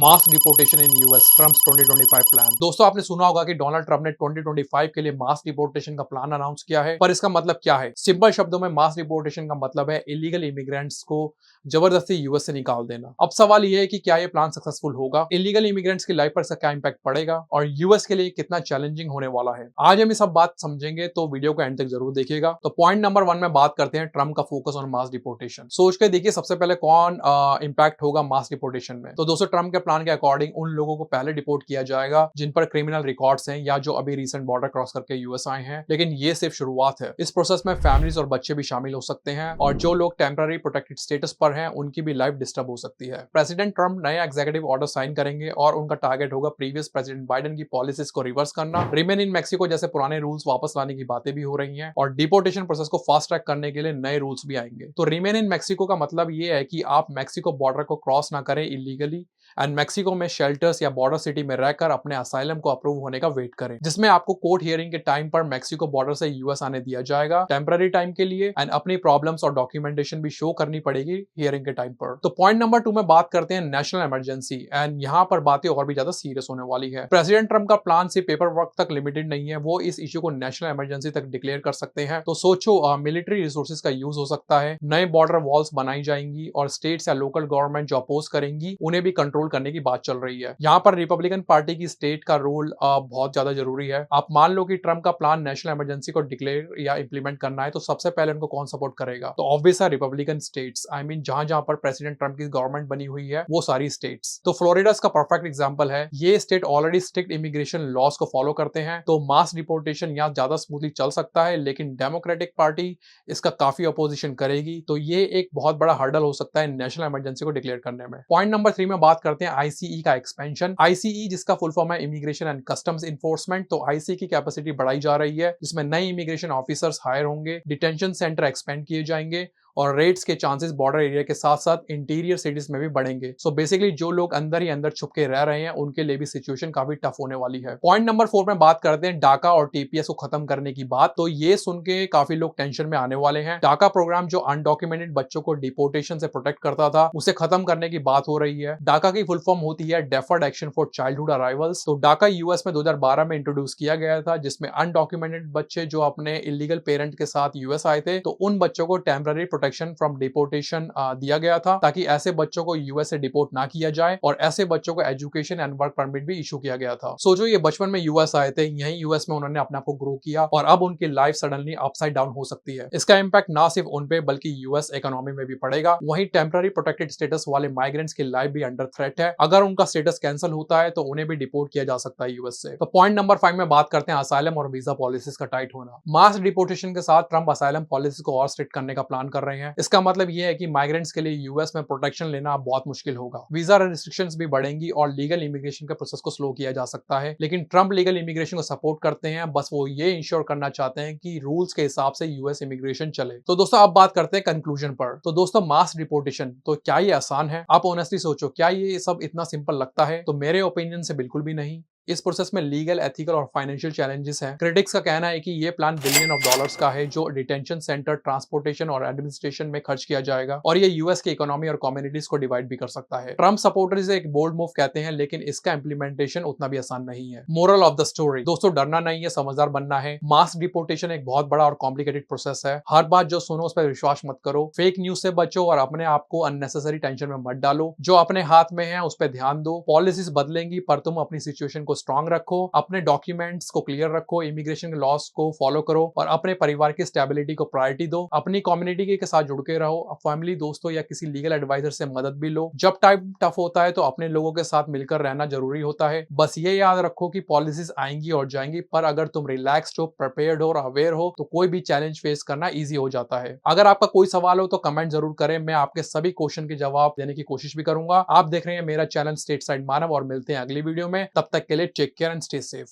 Mass deportation in US Trump's 2025 plan. दोस्तों आपने सुना होगा कि डोनाल्ड ट्रम्प ने 2025 के लिए मास डिपोर्टेशन का प्लान अनाउंस किया है, पर इसका मतलब क्या है? सिंपल शब्दों में मास डिपोर्टेशन का मतलब है इलीगल इमिग्रेंट्स को जबरदस्ती यूएस से निकाल देना। अब सवाल यह है कि क्या यह प्लान सक्सेसफुल होगा, इलीगल इमिग्रेंट्स की लाइफ पर इसका क्या इंपैक्ट पड़ेगा और यूएस के लिए कितना चैलेंजिंग होने वाला है। आज हम ये सब बात समझेंगे, तो वीडियो को एंड तक जरूर देखिएगा। तो पॉइंट नंबर 1 में बात करते हैं ट्रम्प का फोकस ऑन मास डिपोर्टेशन। सोच के देखिए सबसे पहले कौन इंपैक्ट होगा मास डिपोर्टेशन में। तो दोस्तों ट्रम्प के प्लान के अकॉर्डिंग उन लोगों को पहले डिपोर्ट किया जाएगा जिन पर क्रिमिनल रिकॉर्ड्स हैं या जो अभी रिसेंट बॉर्डर क्रॉस करके यूएस आए हैं, लेकिन ये सिर्फ शुरुआत है। इस प्रोसेस में फैमिलीज और बच्चे भी शामिल हो सकते हैं और जो लोग टेम्पररी प्रोटेक्टेड स्टेटस पर हैं उनकी भी लाइफ डिस्टर्ब हो सकती है। प्रेसिडेंट ट्रम्प नए एग्जीक्यूटिव ऑर्डर साइन करेंगे और उनका टारगेट होगा प्रीवियस प्रेसिडेंट बाइडेन की पॉलिसीज को रिवर्स करना, रिमेन इन मैक्सिको जैसे पुराने रूल्स वापस लाने की बातें भी हो रही हैं और डिपोर्टेशन प्रोसेस को फास्ट ट्रैक करने के लिए नए रूल्स भी आएंगे। तो रिमेन इन मैक्सिको का मतलब ये है कि आप मैक्सिको बॉर्डर को क्रॉस ना करें इलीगली एंड मैक्सिको में शेल्टर्स या बॉर्डर सिटी में रहकर अपने असाइलम को अप्रूव होने का वेट करें, जिसमें आपको कोर्ट हियरिंग के टाइम पर मैक्सिको बॉर्डर से यूएस आने दिया जाएगा टेम्पररी टाइम के लिए एंड अपनी प्रॉब्लम्स और डॉक्यूमेंटेशन भी शो करनी पड़ेगी हियरिंग के टाइम पर। तो पॉइंट नंबर 2 में बात करते हैं नेशनल इमरजेंसी एंड यहाँ पर बातें और भी ज्यादा सीरियस होने वाली है। प्रेसिडेंट ट्रम्प का प्लान सिर्फ पेपर वर्क तक लिमिटेड नहीं है, वो इस इश्यू को नेशनल इमरजेंसी तक डिक्लेयर कर सकते हैं। तो सोचो मिलिट्री रिसोर्सेज का यूज हो सकता है, नए बॉर्डर वॉल्स बनाई जाएंगी और स्टेट्स या लोकल गवर्नमेंट जो अपोज करेंगी उन्हें भी कंट्रोल करने की बात चल रही है। यहाँ पर रिपब्लिकन पार्टी की स्टेट का रोल बहुत ज्यादा जरूरी है। आप मान लो कि ट्रम्प का प्लान नेशनल इमरजेंसी को डिक्लेयर या इंप्लीमेंट करना है, तो सबसे पहले उनको कौन सपोर्ट करेगा? तो ऑब्वियस है रिपब्लिकन स्टेट्स। आई मीन जहां पर प्रेसिडेंट ट्रम्प की गवर्नमेंट बनी हुई है वो सारी स्टेट्स। तो फ्लोरिडा इसका परफेक्ट एग्जांपल है। ये state already strict immigration laws को फॉलो करते हैं, तो मास डिपोर्टेशन यहाँ ज्यादा स्मूथली चल सकता है, लेकिन डेमोक्रेटिक पार्टी इसका काफी अपोजिशन करेगी, तो ये एक बहुत बड़ा हर्डल हो सकता है नेशनल इमरजेंसी को डिक्लेयर करने में। पॉइंट नंबर 3 में बात करते हैं आईसीई का एक्सपेंशन। आईसीई जिसका फुल फॉर्म है इमिग्रेशन एंड कस्टम्स इन्फोर्समेंट। तो आईसीई की कैपेसिटी बढ़ाई जा रही है, जिसमें नए इमिग्रेशन ऑफिसर्स हायर होंगे, डिटेंशन सेंटर एक्सपेंड किए जाएंगे और रेट्स के चांसेस बॉर्डर एरिया के साथ साथ इंटीरियर सिटीज में भी बढ़ेंगे। सो बेसिकली जो लोग अंदर ही अंदर छुप के रह रहे हैं उनके लिए भी सिचुएशन काफी टफ होने वाली है। पॉइंट नंबर 4 में बात करते हैं डाका और टीपीएस को खत्म करने की बात। तो ये सुन के काफी लोग टेंशन में आने वाले हैं। डाका प्रोग्राम जो अनडॉक्यूमेंटेड बच्चों को डिपोर्टेशन से प्रोटेक्ट करता था, उसे खत्म करने की बात हो रही है। डाका की फुल फॉर्म होती है deferred action for childhood arrivals. तो डाका यूएस में 2012 में इंट्रोड्यूस किया गया था, जिसमें अनडॉक्यूमेंटेड बच्चे जो अपने इलीगल पेरेंट के साथ यूएस आए थे, तो उन बच्चों को टेम्पररी प्रोटेक्शन फ्रॉम डिपोर्टेशन दिया गया था, ताकि ऐसे बच्चों को यूएस से डिपोर्ट ना किया जाए और ऐसे बच्चों को एजुकेशन एंड वर्क परमिट भी इशू किया गया था। सोचो ये बचपन में यूएस आए थे, यहीं यूएस में उन्होंने अपने आप को ग्रो किया और अब उनकी लाइफ सडनली अपसाइड डाउन हो सकती है। इसका इंपैक्ट ना सिर्फ उन पे बल्कि यूएस इकोनॉमी में भी पड़ेगा। वहीं टेम्पररी प्रोटेक्टेड स्टेटस वाले माइग्रेंट्स की लाइफ भी अंडर थ्रेट है। अगर उनका स्टेटस कैंसिल होता है तो उन्हें भी डिपोर्ट किया जा सकता है यूएस से। तो पॉइंट नंबर 5 में बात करते हैं असाइलम और वीजा पॉलिसीज का टाइट होना। मास डिपोर्टेशन के साथ ट्रम्प असाइलम पॉलिसी को और स्ट्रिक्ट करने का प्लान कर रहे हैं। इसका मतलब यह है कि माइग्रेंट्स के लिए यूएस में प्रोटेक्शन लेना बहुत मुश्किल होगा। वीजा रिस्ट्रिक्शंस भी बढ़ेंगी और लीगल इमिग्रेशन के प्रोसेस को स्लो किया जा सकता है। लेकिन ट्रम्प लीगल इमिग्रेशन को सपोर्ट करते हैं, बस वो ये इंश्योर करना चाहते हैं कि रूल्स के हिसाब से यूएस इमिग्रेशन चले। तो दोस्तों अब बात करते हैं कंक्लूजन पर। तो दोस्तों मास डिपोर्टेशन, तो क्या ये आसान है? आप ऑनेस्टली सोचो, क्या ये सब इतना सिंपल लगता है? तो मेरे ओपिनियन से बिल्कुल भी नहीं। इस प्रोसेस में लीगल, एथिकल और फाइनेंशियल चैलेंजेस हैं। क्रिटिक्स का कहना है कि ये प्लान बिलियन ऑफ डॉलर्स का है, जो डिटेंशन सेंटर, ट्रांसपोर्टेशन और एडमिनिस्ट्रेशन में खर्च किया जाएगा और ये यूएस की इकोनॉमी और कम्युनिटीज को डिवाइड भी कर सकता है। ट्रम्प सपोर्टर्स एक बोल्ड मूव कहते हैं, लेकिन इसका इंप्लीमेंटेशन उतना भी आसान नहीं है। मोरल ऑफ द स्टोरी, दोस्तों डरना नहीं है, समझदार बनना है। मास डिपोर्टेशन एक बहुत बड़ा और कॉम्प्लिकेटेड प्रोसेस है। हर बात जो सुनो उस पर विश्वास मत करो, फेक न्यूज से बचो और अपने आप को अननेसेसरी टेंशन में मत डालो। जो अपने हाथ में है उस पर ध्यान दो। पॉलिसीज बदलेंगी पर तुम अपनी सिचुएशन को स्ट्रांग रखो, अपने डॉक्यूमेंट्स को क्लियर रखो, इमिग्रेशन के लॉस को फॉलो करो और अपने परिवार की स्टेबिलिटी को प्रायोरिटी दो। अपनी कम्युनिटी के साथ जुड़ के रहो, फैमिली, दोस्तों या किसी लीगल एडवाइजर से मदद भी लो। जब टाइम टफ होता है तो अपने लोगों के साथ मिलकर रहना जरूरी होता है। बस ये याद रखो कि पॉलिसीज आएंगी और जाएंगी, पर अगर तुम रिलैक्स्ड हो, प्रिपेयर्ड हो और अवेयर हो तो कोई भी चैलेंज फेस करना ईजी हो जाता है। अगर आपका कोई सवाल हो तो कमेंट जरूर करें, मैं आपके सभी क्वेश्चन के जवाब देने की कोशिश भी करूंगा। आप देख रहे हैं मेरा चैनल स्टेट साइड मानव और मिलते हैं अगली वीडियो में। तब तक के लिए take care and stay safe.